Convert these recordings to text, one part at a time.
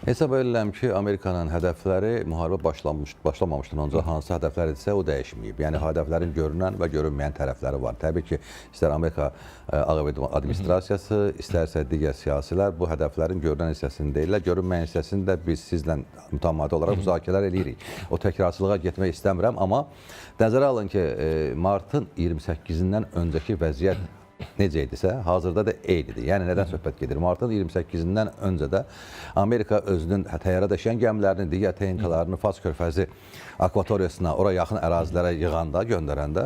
Hesab edirəm ki, Amerikanın hədəfləri müharibə başlamamışdan öncə hansı hədəflər idisə o dəyişməyib. Yəni hədəflərin görünən və görünməyən tərəfləri var. Təbii ki, istər Amerika Ağ Ev administrasiyası, istərsə digər siyasilər bu hədəflərin görünən hissəsini deyirlər. Görünməyən hissəsini də biz sizlə mütəmadi olaraq müzakirələr edirik. O təkrarçılığa getmək istəmirəm, amma nəzərə alın ki, martın 28-dən öncəki vəziyyət necə idisə, hazırda da eynidir. Yəni, nədən söhbət gedir? Martın 28-dən öncə də Amerika özünün təyyarə daşıyan gəmilərini, digər texnikalarını Fars körfəzi akvatoriyasına, oraya yaxın ərazilərə yığanda, göndərəndə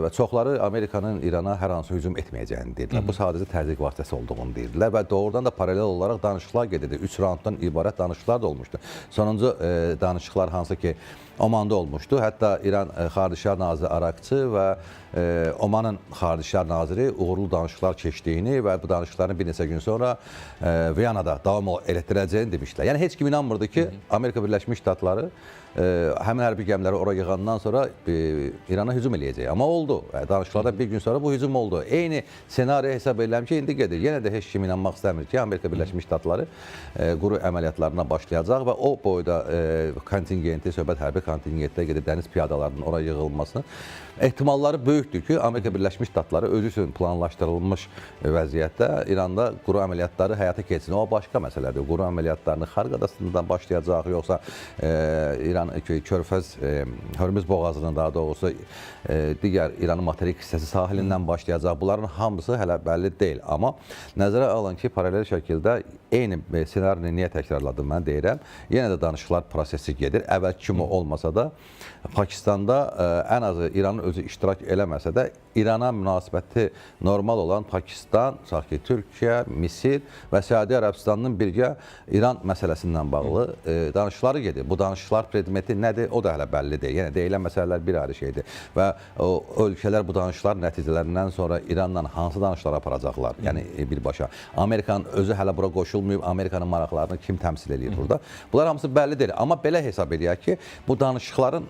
və çoxları Amerikanın İrana hər hansı hücum etməyəcəyini deyirlər. Bu sadəcə təzyiq vasitəsi olduğunu deyirlər və doğrudan da paralel olaraq danışıqlar gedirdi. 3 raunddan ibarət danışıqlar da olmuşdu. Sonuncu danışıqlar hansı ki, Omanda olmuşdu. Hətta İran Xarici İşlər naziri Arakçı və Omanın Xarici İşlər naziri uğurlu danışıqlar keçdiyini və bu danışıqların bir neçə gün sonra Viyanada davam etdirəcəyini demişdilər. Yəni, heç kim inanmırdı ki, Amerika Birləşmiş Ştatları həmin hərbi gəmiləri oraya yığandan sonra İrana hücum eləyəcək. Amma oldu. Danışıqlardan bir gün sonra bu hücum oldu. Eyni senariyo hesab edirəm ki, indi gedir. Yenə də heç kim inanmaq istəmir ki, Amerika Birləşmiş Ştatları quru əməliyyatlarına başlayacaq və o boyda kontingenti, söhbət hərbi kontingentdə gedib dəniz piyadalarının oraya yığılmasının ehtimalları böyükdür ki, Amerika Birləşmiş Ştatları özü üçün planlaşdırılmış vəziyyətdə İranda quru əməliyyatları həyata keçsin. O başqa məsələdir. Quru əməliyyatlarını Xarq adasından başlayacaq, yoxsa İran Körfəz, Hörmüz boğazının daha doğrusu digər İranın materik hissəsi sahilindən başlayacaq. Bunların hamısı hələ bəlli deyil. Amma nəzərə alın ki, paralel şəkildə eyni senarini niyə təkrarladım mən deyirəm. Yenə də danışıqlar prosesi gedir. Əvvəl kimi olmasa da Pakistanda ən azı İranın özü iştirak eləməsə də İrana münasibəti normal olan Pakistan, Türkiyə, Misir və Səudiyyə Ərəbistanının birgə İran məsələsindən bağlı danışıqları gedir. Bu danışıqlar predmeti nədir? O da hələ bəlli deyil. Yəni, deyilən məsələlər bir ayrı şeydir. Və o ölkələr bu danışıqlar nəticələrindən sonra İranla hansı danışıqlar aparacaqlar? Yəni, birbaşa. Amerikanın özü hələ bura qoşulmayıb, Amerikanın maraqlarını kim təmsil edir burada? Bunlar hamısı bəlli deyil. Amma belə hesab edək ki, bu danışıqların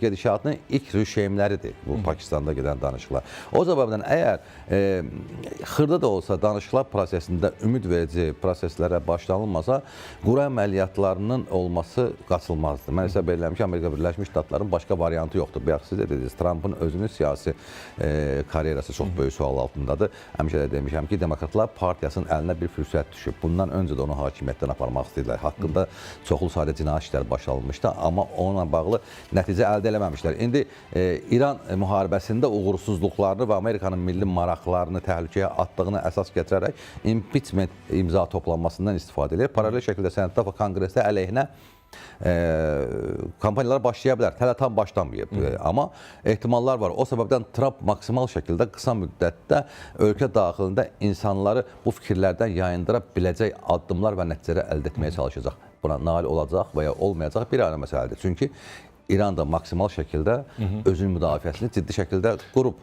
gedişatının ilk rüşeymləridir. Bu Pakistanda gedən danışıqlar. O səbəbdən əgər xırda da olsa danışıqlar prosesində ümidverici proseslərə başlanılmasa, quru əməliyyatlarının olması qaçılmazdır. Mən hesab edirəm ki, Amerika Birləşmiş Ştatlarının başqa variantı yoxdur. Bayaq siz də dediniz, Trumpın özünün siyasi karyerası çox böyük sual altındadır. Həmişə də demişəm ki, Demokratlar Partiyasının əlinə bir fürsət düşüb. Bundan öncə də onu hakimiyyətdən aparmaq istəyirlər. Haqqında çoxlu sayda cinayət işləri başlanılmışdı, amma onunla bağlı nəticə əldə eləməmişlər. İndi İran müharibəsində uğursuzluqlarını və Amerikanın milli maraqlarını təhlükəyə attığını əsas gətirərək impeachment imza toplanmasından istifadə edir. Paralel şəkildə Sənətdə və Konqresdə əleyhinə kampaniyalar başlaya bilər. Hələ tam başlamayıb. Amma ehtimallar var. O səbəbdən Trump maksimal şəkildə qısa müddətdə ölkə daxilində insanları bu fikirlərdən yayındıra biləcək addımlar və nəticələr əldə etməyə çalışacaq. Buna nail olacaq və ya olmayacaq bir ayrı məsələdir. Çünki İran da maksimal şəkildə özünün müdafiəsini ciddi şəkildə qurub.